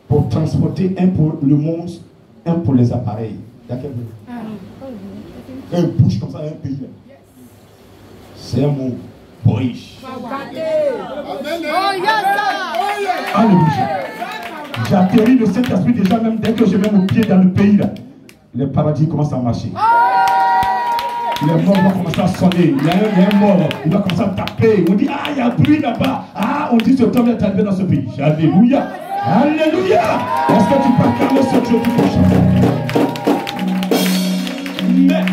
pour transporter un pour le monde, un pour les appareils. Il y a quel pays? Un bouge comme ça, un pays. C'est un mot riche. Alléluia. J'atterris le Saint-Esprit déjà, même dès que je mets mon pied dans le pays, là, le paradis commence à marcher. Les morts vont commencer à sonner. Il y a un mort, il va commencer à taper. On dit, ah, il y a un bruit là-bas. Ah, on dit, ce homme est arrivé dans ce pays. Alléluia. Alléluia. Est-ce que tu peux acclamer ce Dieu tout prochain? Mais,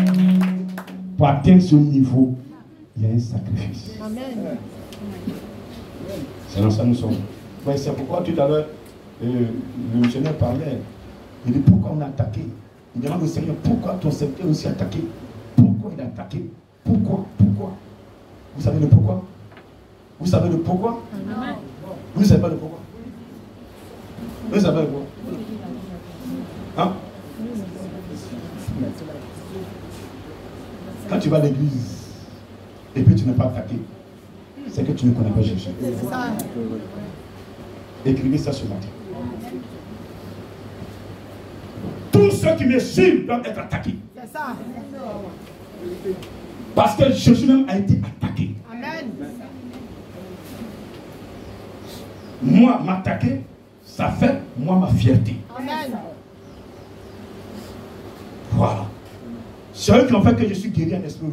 pour atteindre ce niveau, il y a un sacrifice. Amen. C'est dans ça que nous sommes. Ouais, c'est pourquoi tout à l'heure, le missionnaire parlait. Il dit, pourquoi on a attaqué? Il demande au Seigneur, pourquoi ton serviteur est aussi attaqué? Pourquoi il a attaqué? Pourquoi? Pourquoi? Vous savez le pourquoi? Vous savez le pourquoi? Amen. Vous ne savez pas le pourquoi? Vous ne savez pas le pourquoi? Hein? Quand tu vas à l'église et puis tu n'es pas attaqué, c'est que tu ne connais pas Jésus. Écrivez ça ce matin. Tous ceux qui me suivent doivent être attaqués. C'est ça. Parce que Jésus même a été attaqué. Amen. Moi, m'attaquer, ça fait moi ma fierté. Amen. Voilà. C'est eux qui ont fait que je suis guéri en esprit.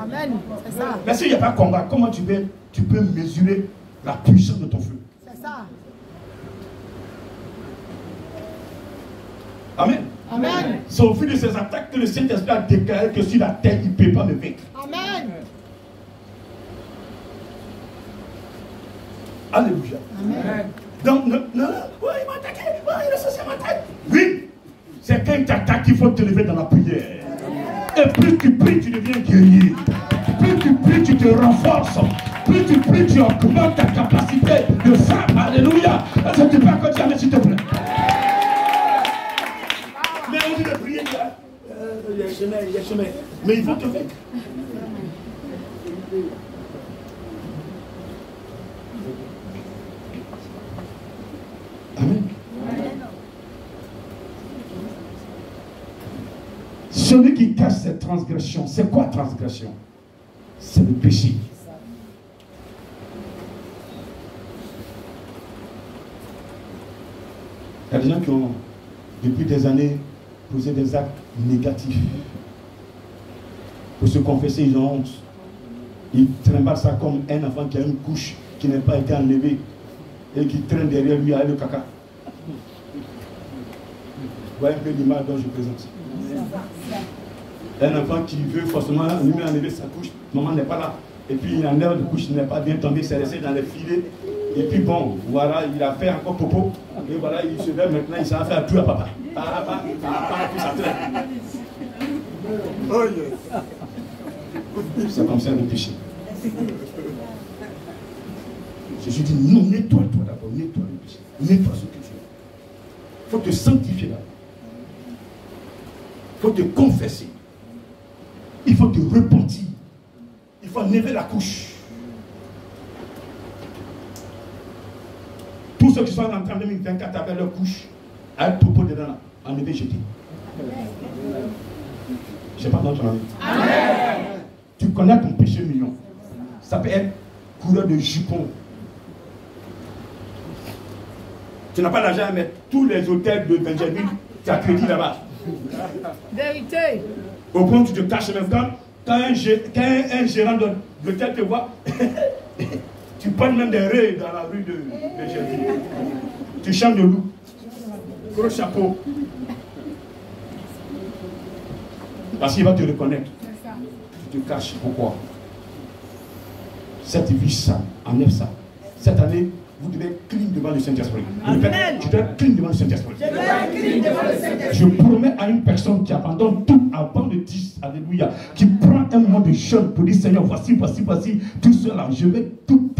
Amen. C'est ça. Mais s'il n'y a pas de combat, comment tu peux mesurer la puissance de ton feu? C'est ça. Amen. Amen. C'est au fil de ces attaques que le Saint-Esprit a déclaré que sur la terre, il ne peut pas me vaincre. Amen. Alléluia. Amen. Donc, non, oui, il m'a attaqué. Oui, il est censé m'attaquer. Oui, c'est quand il t'attaque qu'il faut te lever dans la prière. Et plus tu pries, tu deviens guerrier. Plus tu pries, tu te renforces. Plus tu pries, tu augmentes ta capacité de frappe. Alléluia. Est-ce que tu peux continuer, s'il te plaît? Mais on dit de prier, il y a chemin, il y a chemin. Mais il faut te vaincre. Amen. Celui qui cache cette transgression, c'est quoi transgression? C'est le péché. Il y a des gens qui ont, depuis des années, posé des actes négatifs. Pour se confesser, ils ont honte. Ils trimballent ça comme un enfant qui a une couche qui n'a pas été enlevée et qui traîne derrière lui avec le caca. Vous voyez un peu l'image dont je présente. Un enfant qui veut forcément lui enlever sa couche, maman n'est pas là. Et puis il enlève la couche, il n'est pas bien tombé, il s'est resté dans les filets. Et puis bon, voilà, il a fait encore popo. Et voilà, il se lève maintenant, il s'en va faire tout à papa. Papa, puis ça traîne. C'est comme ça le péché. Jésus dit non, nettoie-toi d'abord, nettoie le péché. Nettoie ce que tu as. Il faut te sanctifier d'abord. Il faut te confesser. Il faut te repentir. Il faut enlever la couche. Tous ceux qui sont en 2024 avec leur couche, avec popo dedans, enlever, jeter. Je n'ai pas d'autre avis. Tu connais ton péché mignon. Ça peut être couleur de jupon. Tu n'as pas d'argent à mettre tous les hôtels de Benjamin, tu as crédit là-bas. Vérité. Au point où tu te caches même quand un gérant de l'hôtel te voit, tu prends même des raies dans la rue de Benjamin. Tu chantes de loup. Gros chapeau. Parce qu'il va te reconnaître. Tu te caches. Pourquoi? Cette vie sale, enlève ça. Cette année, vous devez être clean devant le Saint-Esprit. Tu dois être clean devant le Saint-Esprit. Je promets à une personne qui abandonne tout avant le 10, alléluia, qui prend un moment de jeûne pour dire Seigneur, voici, tout cela, je vais tout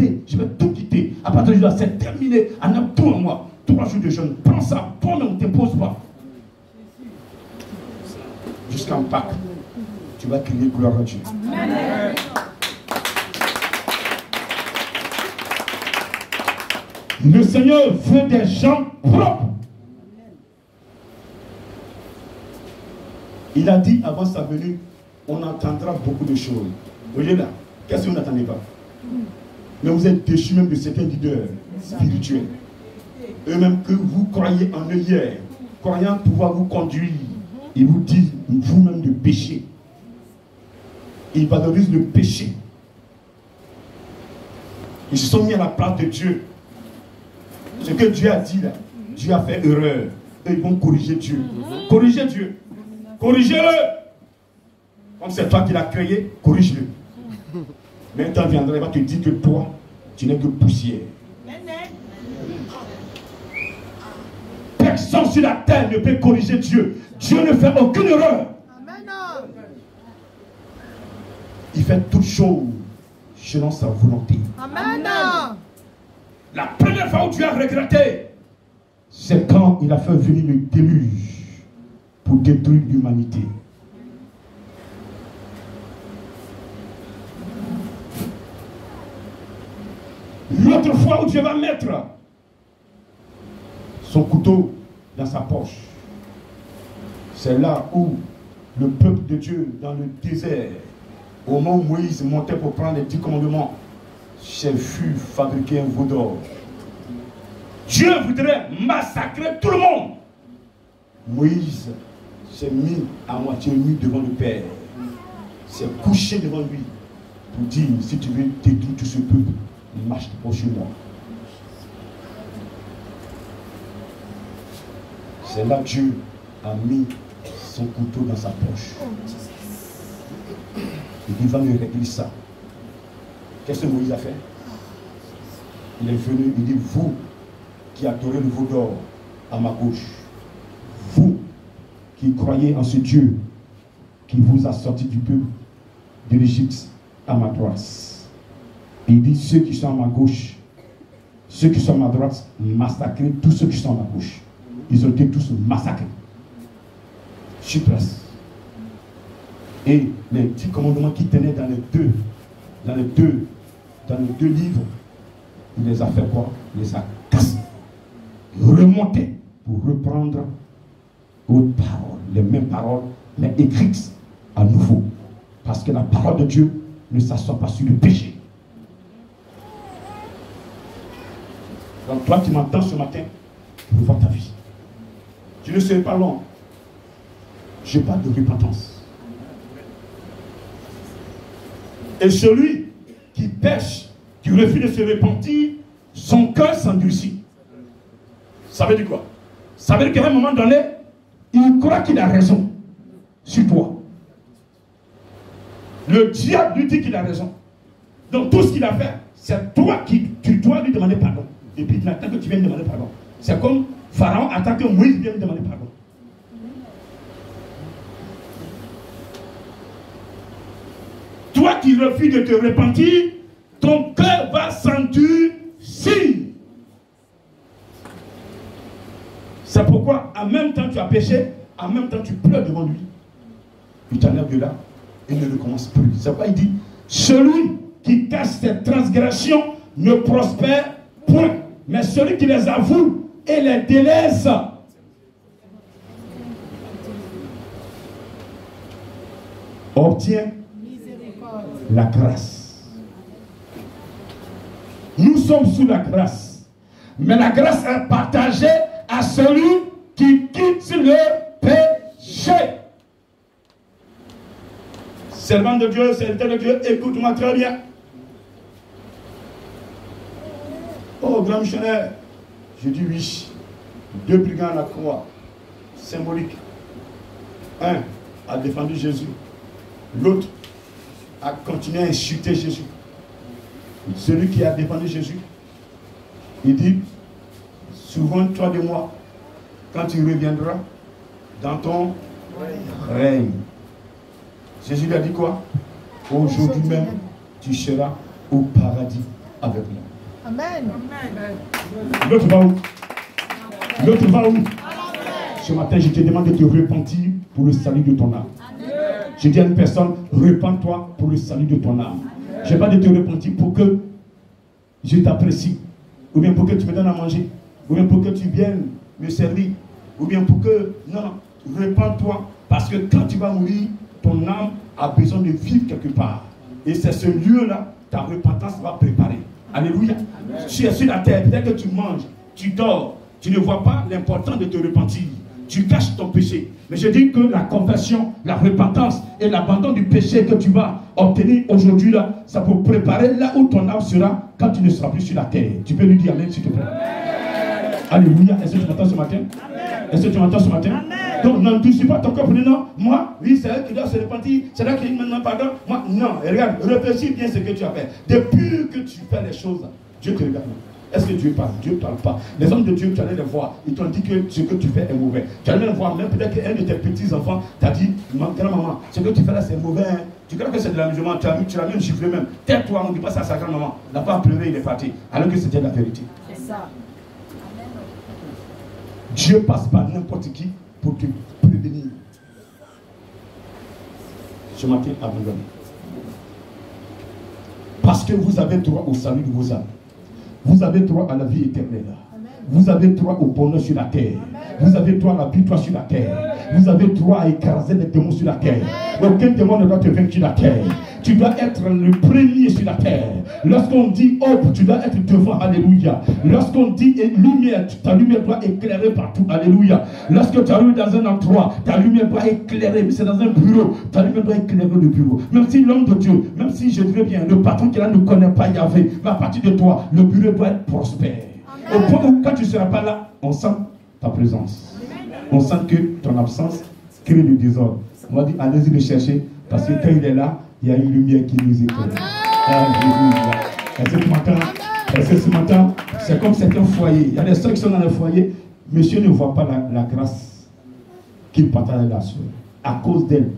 quitter. À partir de là, c'est terminé. En tout en moi. 3 jours de jeûne. Prends ça, prends, on ne t'impose pas. Jusqu'en Pâques, tu vas crier gloire à Dieu. Le Seigneur veut des gens propres. Il a dit avant sa venue, on entendra beaucoup de choses. Vous voyez là, qu'est-ce que vous n'attendez pas? Mais vous êtes déchus même de certains leaders spirituels. Eux-mêmes que vous croyez en eux hier, croyant pouvoir vous conduire, ils vous disent vous-même de pécher. Ils valorisent le péché. Ils se sont mis à la place de Dieu. Ce que Dieu a dit là, Dieu a fait erreur. Eux, ils vont corriger Dieu. Corrigez Dieu. Corrigez-le. Comme c'est toi qui l'as créé, corrige-le. Mais un temps viendra, il va te dire que toi, tu n'es que poussière. Personne sur la terre ne peut corriger Dieu. Dieu ne fait aucune erreur. Il fait toutes choses selon sa volonté. Amen. La première fois où Dieu a regretté, c'est quand il a fait venir le déluge pour détruire l'humanité. L'autre fois où Dieu va mettre son couteau dans sa poche, c'est là où le peuple de Dieu dans le désert, au moment où Moïse montait pour prendre les 10 commandements, fut fabriqué un veau d'or. Dieu voudrait massacrer tout le monde. Moïse s'est mis à moitié nu devant le Père, s'est couché devant lui pour dire, si tu veux détruire tout ce peuple, marche pas chez moi. C'est là que Dieu a mis son couteau dans sa poche. Il va me régler ça. Qu'est-ce que Moïse a fait? Il est venu, il dit, vous qui adorez le veau d'or à ma gauche, vous qui croyez en ce Dieu qui vous a sorti du peuple de l'Égypte à ma droite. Il dit, ceux qui sont à ma gauche, ceux qui sont à ma droite, massacrez tous ceux qui sont à ma gauche. Ils ont été tous massacrés. Sur place. Et les 10 commandements qui tenaient dans les deux livres, il les a fait quoi? Il les a cassés. Remontés pour reprendre autres paroles, les mêmes paroles, mais écrites à nouveau. Parce que la parole de Dieu ne s'assoit pas sur le péché. Donc toi qui m'entends ce matin, tu veux voir ta vie. Tu ne serai pas long. Je parle de repentance. Et celui qui pêche, qui refuse de se repentir, son cœur s'endurcit. Ça veut dire quoi? Ça veut dire qu'à un moment donné, il croit qu'il a raison sur toi. Le diable lui dit qu'il a raison. Donc tout ce qu'il a fait, c'est toi qui tu dois lui demander pardon. Et puis il attend que tu viennes demander pardon. C'est comme Pharaon attend que Moïse vienne demander pardon. Toi qui refuses de te repentir, ton cœur va s'endurcir. C'est pourquoi en même temps tu as péché, en même temps tu pleures devant lui. Il t'enlève de là et ne recommence plus. C'est pourquoi il dit, celui qui cache ses transgressions ne prospère point. Mais celui qui les avoue et les délaisse obtient la grâce. Nous sommes sous la grâce. Mais la grâce est partagée à celui qui quitte le péché. Servant de Dieu, serviteur de Dieu, écoute-moi très bien. Oh, grand missionnaire, je dis oui. 2 brigands à la croix, symbolique. Un a défendu Jésus. L'autre a continué à insulter Jésus. Celui qui a défendu Jésus, il dit, souviens-toi de moi quand tu reviendras dans ton règne. Jésus lui a dit quoi? Aujourd'hui même, tu seras au paradis avec moi. Amen. L'autre va où? L'autre va où? Ce matin, je te demande de te repentir pour le salut de ton âme. Je dis à une personne, repens-toi pour le salut de ton âme. Je ne vais pas de te repentir pour que je t'apprécie ou ou bien pour que tu me donnes à manger, ou bien pour que tu viennes me servir, ou bien pour que... Non, répands-toi, parce que quand tu vas mourir, ton âme a besoin de vivre quelque part. Et c'est ce lieu-là, ta repentance va préparer. Alléluia. Tu es sur la terre, peut-être que tu manges, tu dors, tu ne vois pas l'important de te repentir. Tu caches ton péché. Mais je dis que la confession, la repentance et l'abandon du péché que tu vas obtenir aujourd'hui, là, ça peut préparer là où ton âme sera quand tu ne seras plus sur la terre. Tu peux lui dire amen, s'il te plaît. Alléluia. Est-ce que tu m'entends ce matin? Est-ce que tu m'entends ce matin? Donc, n'endurcis pas ton corps pour dire non, moi, oui, c'est elle qui doit se repentir, c'est elle qui dit maintenant pardon. Moi, non. Et regarde, réfléchis bien ce que tu as fait. Depuis que tu fais les choses, Dieu te regarde. Est-ce que Dieu parle? Dieu ne parle pas. Les hommes de Dieu, tu allais les voir. Ils t'ont dit que ce que tu fais est mauvais. Tu allais les voir, même peut-être qu'un de tes petits-enfants t'a dit, grand-maman, ce que tu fais là, c'est mauvais. Hein? Tu crois que c'est de l'amusement, tu l'as même giflé même. Tais-toi, on ne dit pas ça à sa grand-maman. Il n'a pas pleuré, il est parti. Alors que c'était la vérité. C'est ça. Dieu passe par n'importe qui pour te prévenir. Ce matin, abandonne. Parce que vous avez droit au salut de vos âmes. Vous avez droit à la vie éternelle. Vous avez droit au bonheur sur la terre. Vous avez droit à la victoire sur la terre. Vous avez droit à écraser les démons sur la terre. Aucun démon ne doit te vaincre sur la terre. Tu dois être le premier sur la terre. Lorsqu'on dit aube, tu dois être devant. Alléluia. Lorsqu'on dit lumière, ta lumière doit éclairer partout. Alléluia. Lorsque tu arrives dans un endroit, ta lumière doit éclairer. Mais c'est dans un bureau, ta lumière doit éclairer le bureau. Même si l'homme de Dieu, même si je dirais bien, le patron qui là ne connaît pas Yahvé, mais à partir de toi, le bureau doit être prospère. Au point où quand tu ne seras pas là, on sent ta présence. On sent que ton absence crée le désordre. On va dire, allez-y le chercher, parce que quand il est là, il y a une lumière qui nous éclaire. Est-ce que tu m'entends? Est-ce que ce matin, c'est comme c'est un foyer. Il y a des soeurs qui sont dans le foyer, monsieur ne voit pas la grâce qu'il partage avec la soeur. À cause d'elle,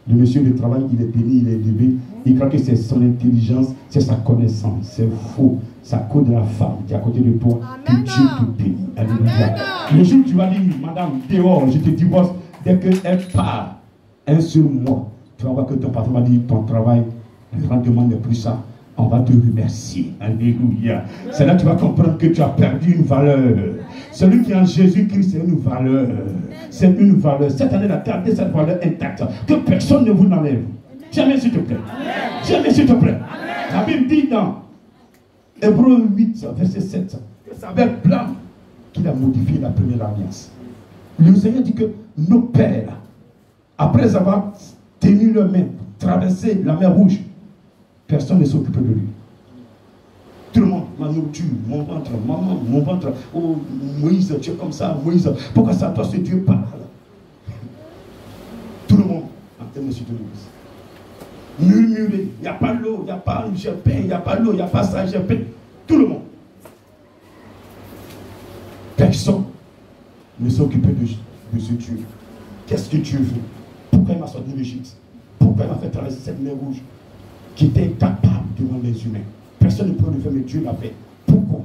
le monsieur de travail, il est béni, il est élevé. Il croit que c'est son intelligence, c'est sa connaissance. C'est faux. C'est à cause de la femme qui est à côté de toi que Dieu te bénit. Alléluia. Le jour où tu vas dire, madame, dehors, je te divorce, dès qu'elle part, un seul mois, tu vas voir que ton patron va dire, ton travail, le rendement n'est plus ça. On va te remercier. Alléluia. C'est là que tu vas comprendre que tu as perdu une valeur. Celui qui est en Jésus-Christ, c'est une valeur. C'est une valeur. Cette année, gardez cette valeur intacte. Que personne ne vous l'enlève. Jamais, s'il te plaît. Jamais, s'il te plaît. La Bible dit dans Hébreux 8, verset 7, que c'est avec Blanc qu'il a modifié la première alliance. Le Seigneur dit que nos pères, après avoir tenu leur main, traversé la mer Rouge, personne ne s'occupait de lui. Tout le monde, ma nourriture, mon ventre, maman, mon ventre, oh Moïse, tu es comme ça, Moïse, pourquoi ça toi ce Dieu parle? Tout le monde, en termes de suite de l'église. Murmurer, il n'y a pas l'eau, il n'y a pas j'ai pain, il n'y a pas l'eau, il n'y a pas ça, j'ai pain. Tout le monde. Personne ne s'occupait de ce Dieu. Qu'est-ce que Dieu veut? Pourquoi il m'a sorti de l'Égypte? Pourquoi il m'a fait traverser cette mer rouge qui était incapable devant les humains? Personne ne peut le faire, mais Dieu l'a fait. Pourquoi?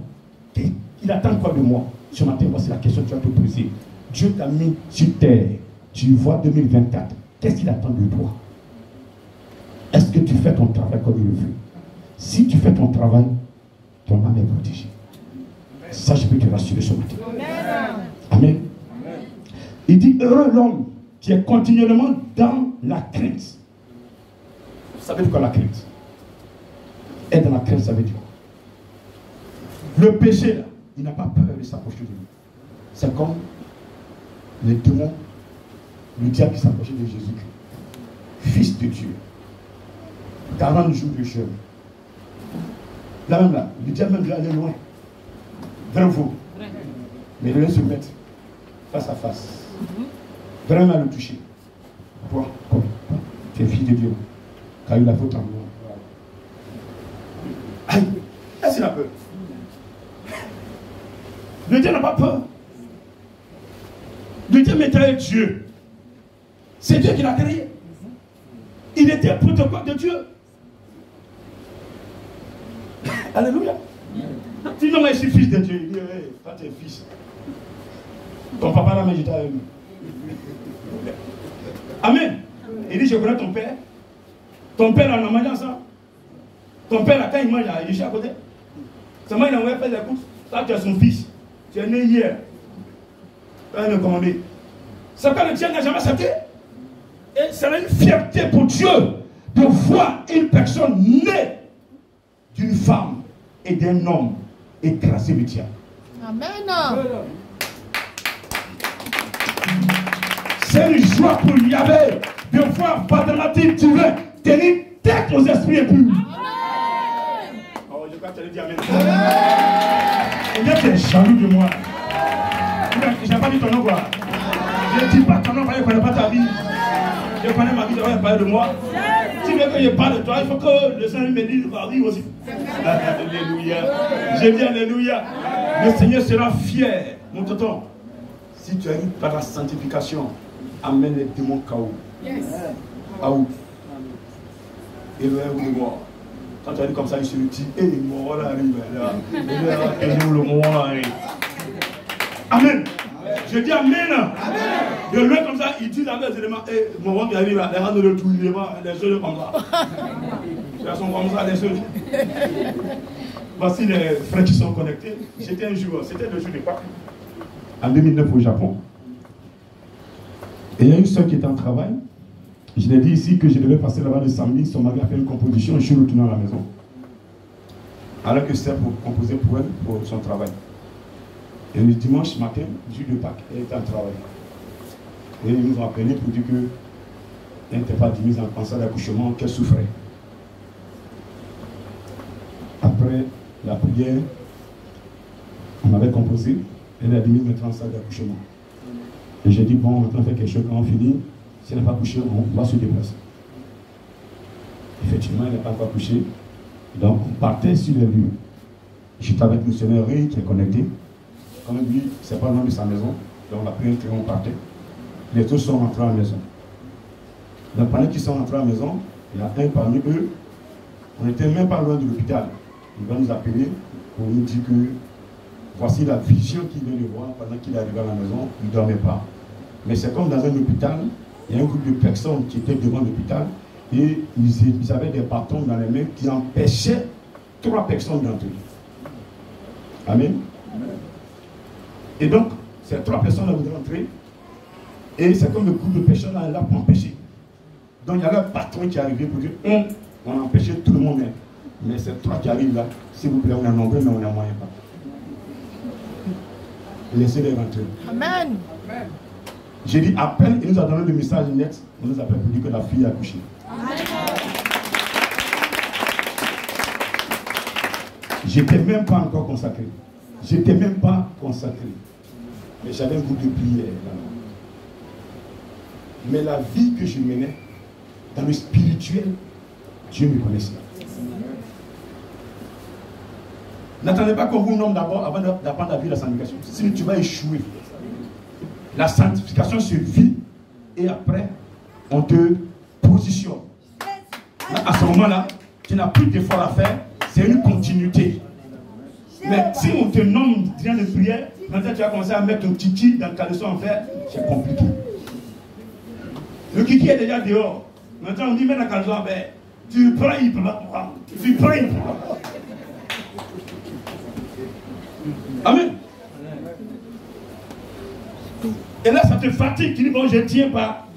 Il attend quoi de moi? Ce matin, voici la question que tu vas te poser. Dieu t'a mis sur terre. Tu vois 2024. Qu'est-ce qu'il attend de toi? Est-ce que tu fais ton travail comme il le veut? Si tu fais ton travail, ton âme est protégée. Ça, je peux te rassurer ce matin. Amen. Il dit, heureux l'homme qui est continuellement dans la crainte. Vous savez de quoi la crainte? Être dans la crainte, ça veut dire quoi? Le péché, là, il n'a pas peur de s'approcher de lui. C'est comme les démons, le diable qui s'approchait de Jésus-Christ. Fils de Dieu. 40 jours de jeûne. Là même là, le diable même allait loin. Vers vous. Mais il allait se mettre face à face. Vraiment le toucher. Toi, tu es fils de Dieu. Car il a faute en moi. Aïe, est-ce qu'il a peur? Le Dieu n'a pas peur. Le Dieu mettait Dieu. C'est Dieu qui l'a créé. Il était un protocole de Dieu. Alléluia. Tu dis non, mais je suis fils de Dieu. Il dit, hey, toi tu es fils. Ton papa l'a médité avec lui. Amen. Il dit, je connais ton père. Ton père là, on a mangé ensemble. Ton père là, quand il mange, il est à côté. Seulement il envoie faire des courses. Toi, tu es son fils. Tu es né hier. Tu es commandé. C'est pourquoi le Dieu n'a jamais accepté. Et c'est une fierté pour Dieu de voir une personne née d'une femme et d'un homme écraser le diable. Amen. C'est une joie pour Yahvé de voir Paternité divin tenir tête aux esprits impurs. Oh, je crois que tu allais dire Amen. Il y a des jaloux de moi. Je n'ai pas dit ton nom quoi. Je ne dis pas ton nom, je ne connais pas ta vie. Je connais ma vie, tu vas parler de moi. Si tu veux que je parle de toi, il faut que le Seigneur me dise ma vie aussi. Alléluia. Je dis Alléluia. Le Seigneur sera fier. Mon tonton, si tu arrives par la sanctification, amène les démons KO. Ah où? Et le héros de moi. Quand tu arrives comme ça, il se dit, hé, le mort là arrive là. Et le mort arrive. Amen. Je dis Amen. De loin comme ça, il dit dans les éléments, et mon roi qui arrive là, les rangs de tout, les choses comme ça. Elles sont comme ça, les choses. Voici les frères qui sont connectés. C'était un jour, c'était le jour de Pâques, en 2009 au Japon. Et il y a une soeur qui était en travail. Je l'ai dit ici que je devais passer là-bas le samedi. Son mari a fait une composition. Je suis retourné à la maison. Alors que c'est pour composer pour elle, pour son travail. Et le dimanche matin, jour de Pâques, elle était en travail. Et ils nous ont appelé pour dire qu'elle n'était pas mise en salle d'accouchement, qu'elle souffrait. Après la prière, on avait composé. Elle a dit maintenant en salle d'accouchement. Et j'ai dit, bon, maintenant on fait quelque chose, quand on finit, si elle n'a pas couché, on va se déplacer. Effectivement, elle n'a pas encore couché. Donc, on partait sur les lieux. J'étais avec le missionnaire Ray qui est connecté. Comme lui, ce n'est pas le nom de sa maison. Donc, on a pris un train, on partait. Les autres sont rentrés à la maison. Donc, pendant qu'ils sont rentrés à la maison, il y a un parmi eux, on n'était même pas loin de l'hôpital. Il va nous appeler pour nous dire que voici la vision qu'il vient de voir pendant qu'il est arrivé à la maison. Il ne dormait pas. Mais c'est comme dans un hôpital, il y a un groupe de personnes qui étaient devant l'hôpital et ils avaient des bâtons dans les mains qui empêchaient 3 personnes d'entrer. Amen. Et donc, ces 3 personnes-là voudraient entrer et c'est comme le groupe de personnes là pour empêcher. Donc, il y a un patron qui est arrivé pour dire on a empêché tout le monde. Mais ces 3 qui arrivent là, s'il vous plaît, on est nombreux, mais on est moyen pas. Laissez-les rentrer. Amen. J'ai dit, à peine il nous a donné le message net, on nous appelle pour dire que la fille a accouché. J'étais même pas encore consacré. J'étais même pas consacré. Mais j'avais un groupe de prière là. Mais la vie que je menais, dans le spirituel, Dieu me connaissait. N'attendez pas qu'on vous nomme d'abord avant d'apprendre à vivre la sanctification. Sinon tu vas échouer. La sanctification se vit et après on te positionne. Là, à ce moment-là, tu n'as plus d'effort à faire, c'est une continuité. Mais si on te nomme rien de prière, maintenant tu vas commencer à mettre ton kiki dans le caleçon en fer, c'est compliqué. Le kiki est déjà dehors. Maintenant on dit mets dans le caleçon en fer. Tu prends, il prend. Tu prends, il prend. Amen. Et là, ça te fatigue. Tu dis, bon, je ne tiens pas.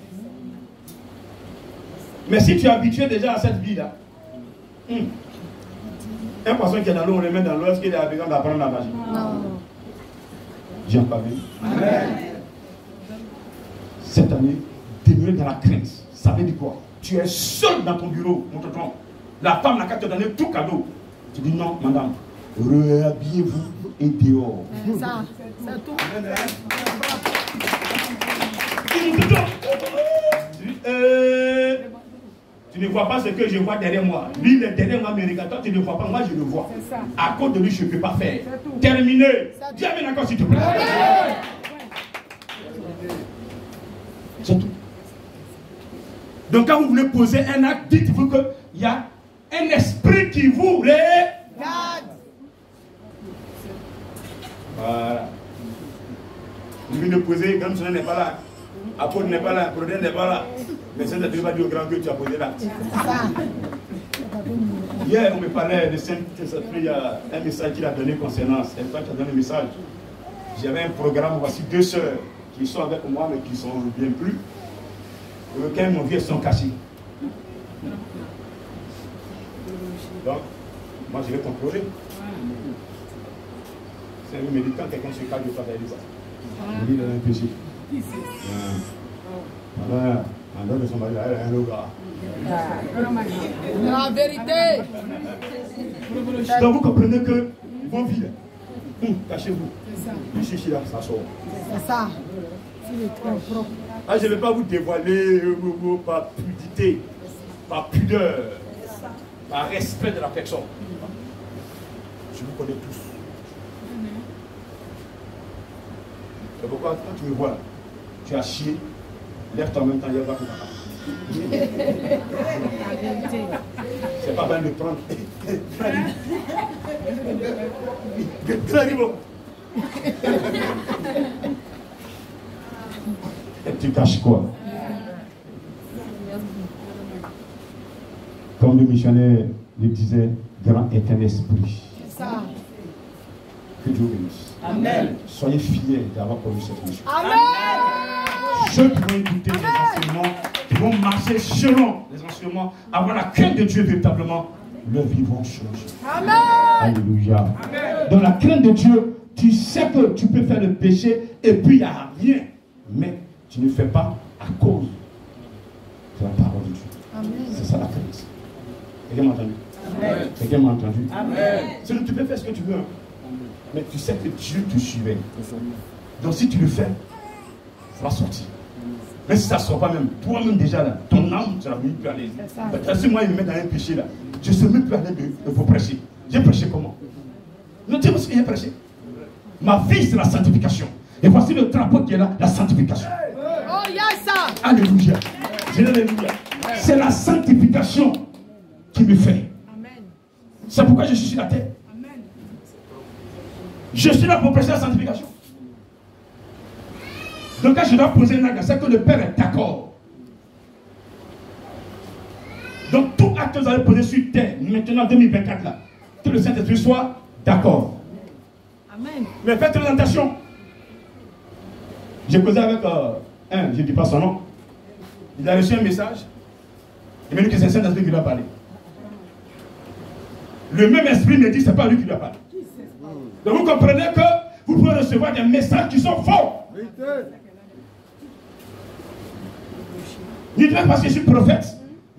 Mais si tu es habitué déjà à cette vie-là, un poisson qui est dans l'eau, on le met dans l'eau, est-ce qu'il a besoin d'apprendre la magie? Non. J'ai pas vu. Amen. Cette année, demeurer dans la crainte. Ça veut dire quoi? Tu es seul dans ton bureau, mon tonton. La femme n'a qu'à te donner tout cadeau. Tu dis, non, madame, réhabillez-vous et dehors. Ça, c'est tout. Tu ne vois pas ce que je vois derrière moi. Lui, il est derrière moi, mais regarde, toi, tu ne vois pas. Moi, je le vois. À cause de lui, je ne peux pas faire. Terminé. Dis Amen encore, s'il te plaît. C'est tout. Donc, quand vous voulez poser un acte, dites-vous qu'il y a un esprit qui vous regarde. Voilà. Vous venez de poser, comme ce n'est pas là. Apôtre n'est pas là, Prodin n'est pas là. Mais ça ne va dire au grand que tu as posé l'acte. Hier, on me parlait de Saint-Esprit, il y a un message qu'il a donné concernant. C'est toi qui as donné le message. J'avais un programme, voici 2 sœurs qui sont avec moi, mais qui sont bien plus. Auxquelles mon vieux sont cachés. Donc, moi je vais contrôler. C'est un méditant, quelqu'un se calme de toi, il dit ça. Il dit, il a un péché. Voilà, en dehors de son mari, elle a un loga. La vérité. Donc vous comprenez que vos vies, cachez-vous. Le chichi là, ça sort. C'est ça. Ah, je ne vais pas vous dévoiler par pudité, par pudeur, par respect de la personne. Je vous connais tous. C'est pourquoi quand tu me vois, tu as chié, lève-toi en même temps, il n'y a pas que c'est pas bien de prendre. Et tu caches quoi? Comme le missionnaire le disait, grand est un esprit. C'est ça. Que Dieu bénisse. Amen. Soyez fiers d'avoir connu cette mission. Amen. Ceux qui vont écouter les enseignements, qui vont marcher selon les enseignements, avoir la crainte de Dieu véritablement, leur vie vont changer. Amen. Alléluia. Amen. Dans la crainte de Dieu, tu sais que tu peux faire le péché et puis il n'y a rien. Mais tu ne fais pas à cause de la parole de Dieu. C'est ça la crainte. Quelqu'un m'a entendu? Amen. Quelqu'un m'a entendu? Amen. Sinon, tu peux faire ce que tu veux. Mais tu sais que Dieu te suivait. Donc si tu le fais, ça va sortir. Mais si ça ne sort pas même, toi-même déjà là, ton âme, tu n'as même plus à l'aise. Si moi il me met dans un péché là, je ne sais même plus à l'aise de vous prêcher. J'ai prêché comment? Non, tu sais ce que j'ai prêché? Ma vie c'est la sanctification. Et voici le drapeau qui est là, la sanctification. Oh yes! Alléluia. Alléluia. C'est la sanctification qui me fait. C'est pourquoi je suis sur la terre. Je suis là pour prêcher la sanctification. Donc quand je dois poser un acte, c'est que le Père est d'accord. Donc tout acte que vous allez poser sur terre, maintenant en 2024 là, que le Saint-Esprit soit d'accord. Amen. Mais faites attention. J'ai causé avec un, je ne dis pas son nom. Il a reçu un message. Il m'a dit que c'est le Saint-Esprit qui lui a parlé. Le même esprit me dit que ce n'est pas lui qui lui a parlé. Donc vous comprenez que vous pouvez recevoir des messages qui sont faux. Ni parce que je suis prophète,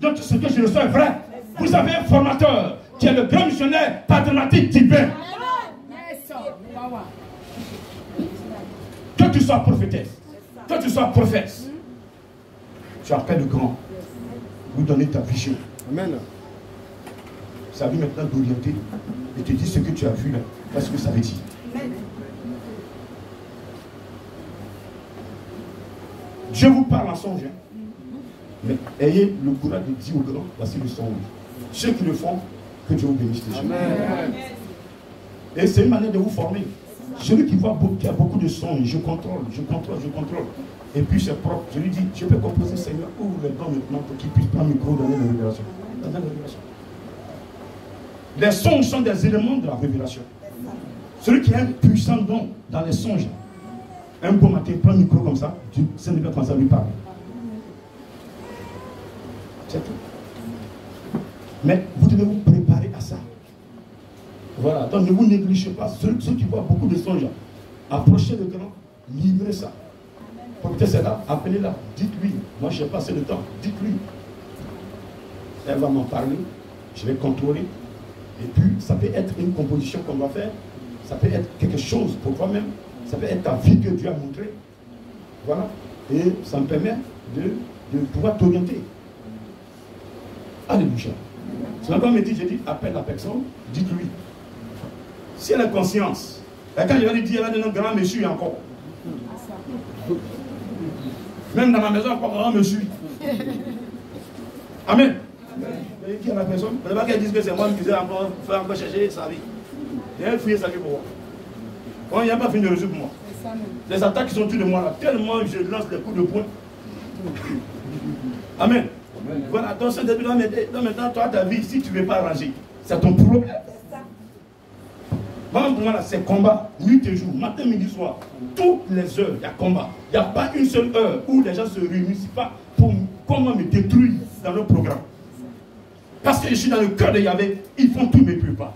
donc ce que je reçois est vrai. Vous avez un formateur qui est le grand missionnaire patriotique divin. Que tu sois prophétesse, que tu sois prophète, tu appelles le grand. Vous donnez ta vision. Amen. Ça veut maintenant d'orienter et te dire ce que tu as vu là. Parce que ça veut dire. Dieu vous parle en songe. Mais ayez le courage de dire au grand, voici le songe. Ceux qui le font, que Dieu vous bénisse. Et c'est une manière de vous former. Celui qui voit qui a beaucoup de songes, je contrôle. Et puis c'est propre. Je lui dis, je peux composer, Seigneur, ouvre les dents maintenant pour qu'il puisse prendre le micro dans la révélation. Les songes sont des éléments de la révélation. Celui qui a un puissant don dans les songes, un beau matin, prend le micro comme ça, Dieu, ça ne peut pas lui parler. C'est tout. Mais vous devez vous préparer à ça. Voilà, donc ne vous négligez pas. Ceux qui voient beaucoup de songes, approchez le grand, livrez ça. Peut-être c'est là, appelez-la, dites-lui. Moi, je n'ai pas assez de temps, dites-lui. Elle va m'en parler, je vais contrôler. Et puis, ça peut être une composition qu'on va faire, ça peut être quelque chose pour toi-même, ça peut être ta vie que Dieu a montrée. Voilà. Et ça me permet de pouvoir t'orienter. Alléluia. C'est encore me dit, j'ai dit, appelle la personne, dites-lui. Si elle a conscience, et quand je vais lui dire, elle a un grand monsieur encore. Même dans ma maison, encore grand monsieur. Amen. Et qui a la personne? Il ne faut pas qu'elle dise que c'est moi qui vais encore chercher sa vie. Et elle fouille sa vie pour moi. Bon, il n'y a pas fini de résoudre pour moi. Les attaques qui sont autour de moi là, tellement je lance les coups de poing. Amen. Voilà, donc ça doit m'aider. Donc maintenant, toi, ta vie, si tu ne veux pas arranger, c'est ton problème. Pour moi, là, c'est combat, nuit et jour, matin, midi, soir. Toutes les heures, il y a combat. Il n'y a pas une seule heure où les gens se réunissent pas pour comment me détruire dans le programme. Parce que je suis dans le cœur de Yahvé, ils font tous mes plus pas.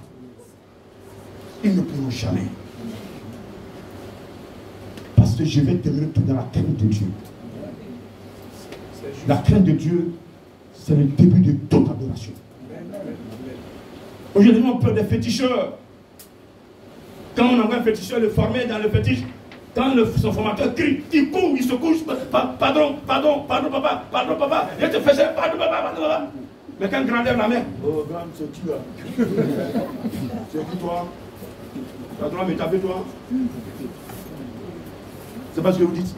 Ils ne pourront jamais. Parce que je vais demeurer tout dans la crainte de Dieu. La crainte de Dieu, c'est le début de toute adoration. Aujourd'hui, on peut des féticheurs. Quand on envoie un féticheur le former dans le fétiche, quand son formateur crie, il court, il se couche, pardon, papa, je te fais ça, pardon, papa. Mais quand grand lève la main, oh grand, c'est qui là? C'est qui toi? Tu as droit de me taper toi? C'est pas ce que vous dites?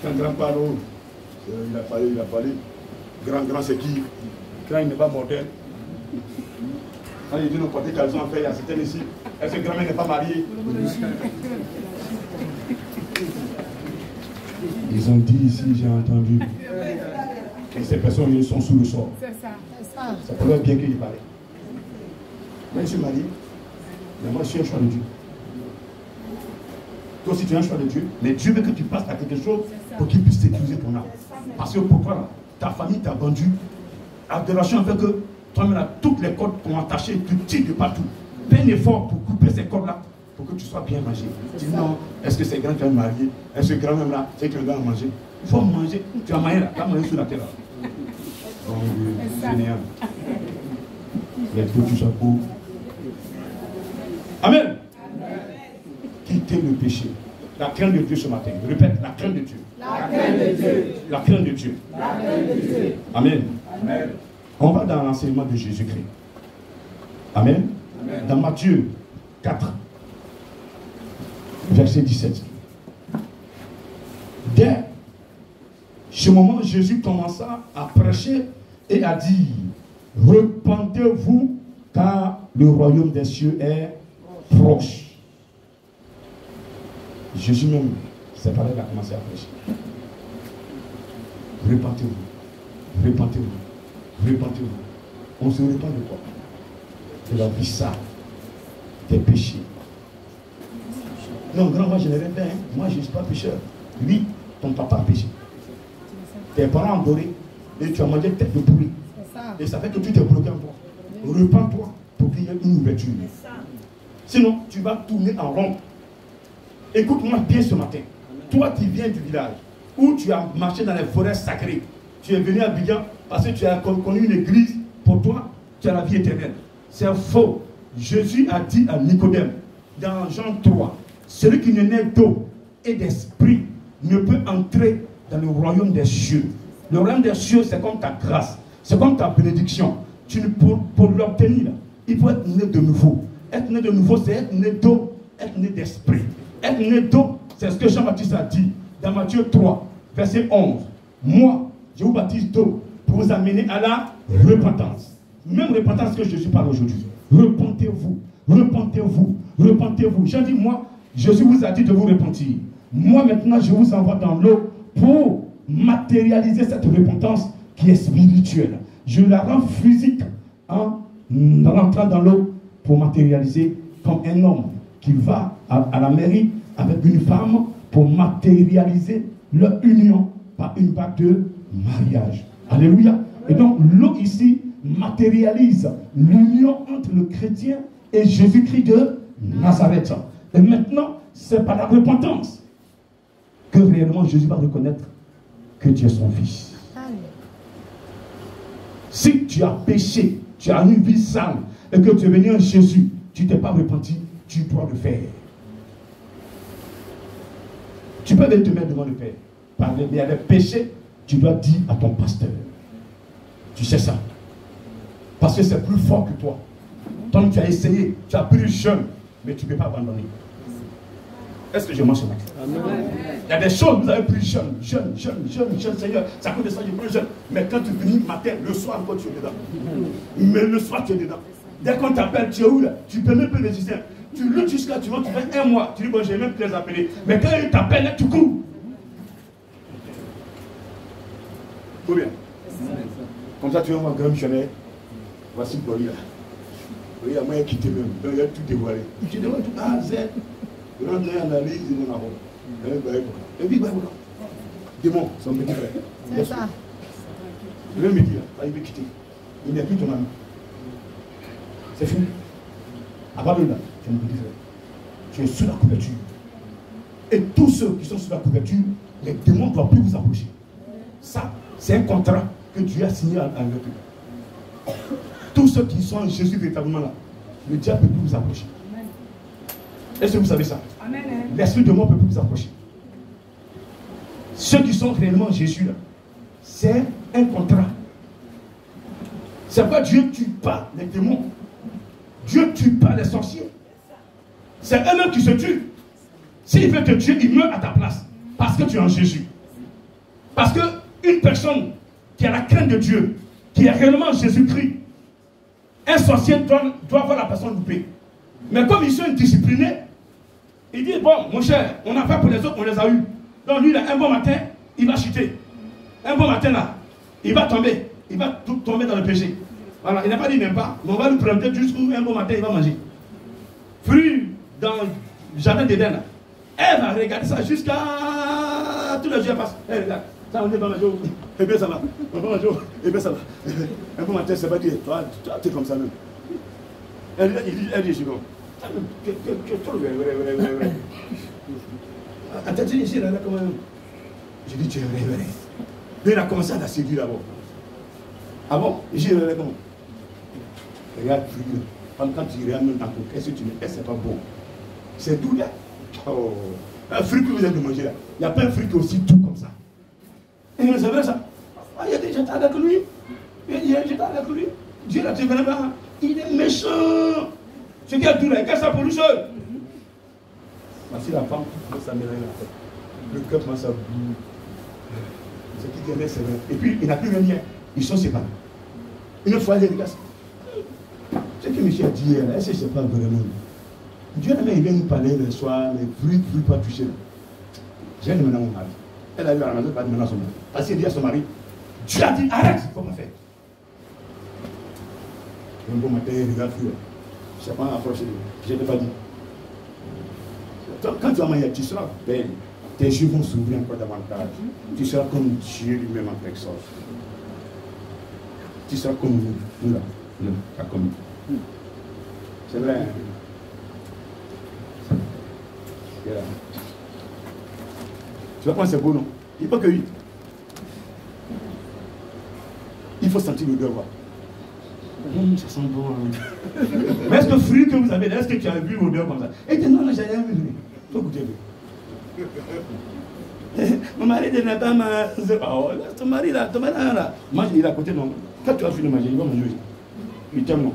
Quand grand parle, il a parlé. Grand, c'est qui? Grand, il n'est pas mortel. Quand il dit nos côtés qu'elles ont fait, il y a certaines ici. Est-ce que grand-mère n'est pas mariée? Ils ont dit ici, j'ai entendu. Et ces personnes, ils sont sous le sort. C'est ça. Ça pourrait bien qu'il y parlait. Moi, je suis marié. Mais moi, je suis un choix de Dieu. Toi aussi, tu es un choix de Dieu. Mais Dieu veut que tu passes à quelque chose pour qu'il puisse sécuriser ton âme. Parce que pour toi, là, ta famille t'a vendu. Adoration fait que toi-même, toutes les cordes t'ont attaché, tu tires de partout. Fais un effort pour couper ces cordes-là, pour que tu sois bien mangé. Tu dis non, est-ce que c'est grand qui est marié? Est-ce que grand même là, c'est que tu dois manger? Il faut manger. Tu as mangé là, tu as mangé sur la terre là. Donc, Seigneur, les feux du chapeau. Amen. Quittez le péché. La crainte de Dieu ce matin. Je répète, la crainte de Dieu. La crainte de Dieu. La crainte de Dieu. La crainte de Dieu. Amen. Amen. On va dans l'enseignement de Jésus-Christ. Amen. Amen. Dans Matthieu 4, verset 17. Dès ce moment, Jésus commença à prêcher et à dire: repentez-vous, car le royaume des cieux est proche. Jésus même, c'est par là qu'il a commencé à prêcher. Repentez-vous. Repentez-vous. Repentez-vous. On se repent de quoi? De la vie sale, des péchés. Non, grand, moi je n'avais pas, hein. Moi je ne suis pas pécheur. Lui, ton papa a péché. Tes parents ont adoré et tu as mangé tête de poulet. Et ça fait que tu t'es bloqué en toi. Repends-toi pour qu'il y ait une ouverture. Sinon, tu vas tourner en rond. Écoute-moi bien ce matin. Toi qui viens du village, où tu as marché dans les forêts sacrées, tu es venu à Abidjan parce que tu as connu une église, pour toi, tu as la vie éternelle. C'est faux. Jésus a dit à Nicodème, dans Jean 3, celui qui ne naît d'eau et d'esprit ne peut entrer dans le royaume des cieux. Le royaume des cieux, c'est comme ta grâce, c'est comme ta bénédiction. Pour l'obtenir, il faut être né de nouveau. Être né de nouveau, c'est être né d'eau, être né d'esprit. Être né d'eau, c'est ce que Jean-Baptiste a dit dans Matthieu 3, verset 11. Moi, je vous baptise d'eau pour vous amener à la repentance. Même repentance que Jésus parle aujourd'hui. Repentez-vous, repentez-vous, repentez-vous. J'ai dit, moi, Jésus vous a dit de vous repentir. Moi, maintenant, je vous envoie dans l'eau pour matérialiser cette repentance qui est spirituelle. Je la rends physique en rentrant dans l'eau pour matérialiser comme un homme qui va à la mairie avec une femme pour matérialiser leur union par une bague de mariage. Alléluia. Et donc l'eau ici matérialise l'union entre le chrétien et Jésus-Christ de Nazareth. Et maintenant, c'est par la repentance que réellement Jésus va reconnaître que tu es son fils. Si tu as péché, tu as une vie sale et que tu es venu en Jésus, tu ne t'es pas repenti, tu dois le faire. Tu peux venir te mettre devant le Père. Parler, mais il y a des péchés, tu dois dire à ton pasteur. Tu sais ça. Parce que c'est plus fort que toi. Donc tu as essayé, tu as pris jeune, mais tu ne peux pas abandonner. Est-ce que je mange ce matin? Il y a des choses que vous avez pris jeune, Seigneur. Ça coûte de ça, je prends jeune. Mais quand tu finis matin, le soir encore tu es dedans. Mais le soir tu es dedans. Dès qu'on t'appelle, tu es où là? Tu peux même plus résister. Tu luttes jusqu'à tu vas trouver un mois. Tu dis, bon, j'ai même plus les appeler. Mais quand ils t'appellent, tu cours. Tout bien. Comme ça, tu vas voir un grand missionnaire. Voici Gloria. Gloria, moi, il a quitté même. Donc, il a tout dévoilé. Tu dévoiles tout A à Z. Il rentre dans l'analyse, il est là-bas. Et puis, voilà. Démon, son petit frère. C'est ça. Je vais me dire, il veut quitter. Il n'est plus ton ami. C'est fini. À part de là, tu es mon petit frère. Tu es sous la couverture. Et tous ceux qui sont sous la couverture, les démons ne doivent plus vous approcher. Ça, c'est un contrat que Dieu a signé avec eux. Tous ceux qui sont en Jésus véritablement là, le diable ne peut plus vous approcher. Est-ce que vous savez ça? L'esprit de mort ne peut plus vous approcher. Ceux qui sont réellement en Jésus là, c'est un contrat. C'est pas Dieu ne tue pas les démons. Dieu ne tue pas les sorciers. C'est eux-mêmes qui se tuent. S'il veut te tuer, il meurt à ta place. Parce que tu es en Jésus. Parce qu'une personne qui a la crainte de Dieu, qui est réellement en Jésus-Christ, un sorcier doit voir la personne loupée. Mais comme ils sont indisciplinés, il dit, bon, mon cher, on a fait pour les autres, on les a eus. Donc lui, là, un bon matin, il va chuter. Un bon matin, là, il va tomber. Il va tomber dans le péché. Voilà, il n'a pas dit même pas, mais on va lui présenter jusqu'au un bon matin, il va manger. Fruit dans le jardin d'Éden, là. Elle va regarder ça jusqu'à tous les jours, elle passe. Elle regarde. Ça, on dit, va manger. Eh bien, ça va. On va manger. Eh bien, ça va. Un bon matin, ça va dire, toi, tu es comme ça même. Elle dit, je suis comme. Attends, tu dis ici, là, comment. Je dis, tu es vrai. Mais il a commencé à la séduire d'abord. Ah bon? J'ai dit, comment? Regarde, quand tu regardes même ta coupe, est-ce que tu me dis, c'est pas bon? C'est doux là. Oh. Un fruit que vous avez de manger là. Il n'y a pas un fruit qui est aussi doux comme ça. Et c'est vrai ça. Ah, il y a des gens avec lui. J'étais avec lui. Dieu là, tu connais pas. Il est méchant. Ce qui est doux là, qu'est-ce que ça pour lui seul? Voici la femme qui commence à mêler la tête. Le cœur commence à bouger. Ce qui est c'est vrai. Et puis il n'a plus de lien. Ils sont séparés. Une fois, les gars. Ce que monsieur a dit hier, est-ce que c'est pas vraiment? Dieu il vient nous parler le soir, les fruits ne pas toucher. Je viens de mener mon mari. Elle a eu à la maison, elle va demander à son mari. Parce qu'elle dit à son mari, Dieu a dit, arrête, comment faire? Un bon matin, il regarde plus. Je ne sais pas approcher. Je ne l'ai pas dit. Quand tu vas manger, tu seras belle. Tes yeux vont s'ouvrir encore davantage. Tu seras comme Dieu lui-même en quelque sorte. Tu seras comme nous là. Comme nous. C'est vrai. Hein? Yeah. Tu vois comment c'est beau, non? Il faut cueillir. Il faut sentir l'odeur. Ça sent bon. Hein. Mais est-ce que le fruit que vous avez, est-ce que tu as vu l'odeur comme ça? Et tu dis non, j'ai rien vu. Il faut goûter. Mon mari n'est pas ma. Oh, ton mari là, là. Mange, il est à côté, non? Quand tu as fini de manger, il va manger. Il t'aime, non?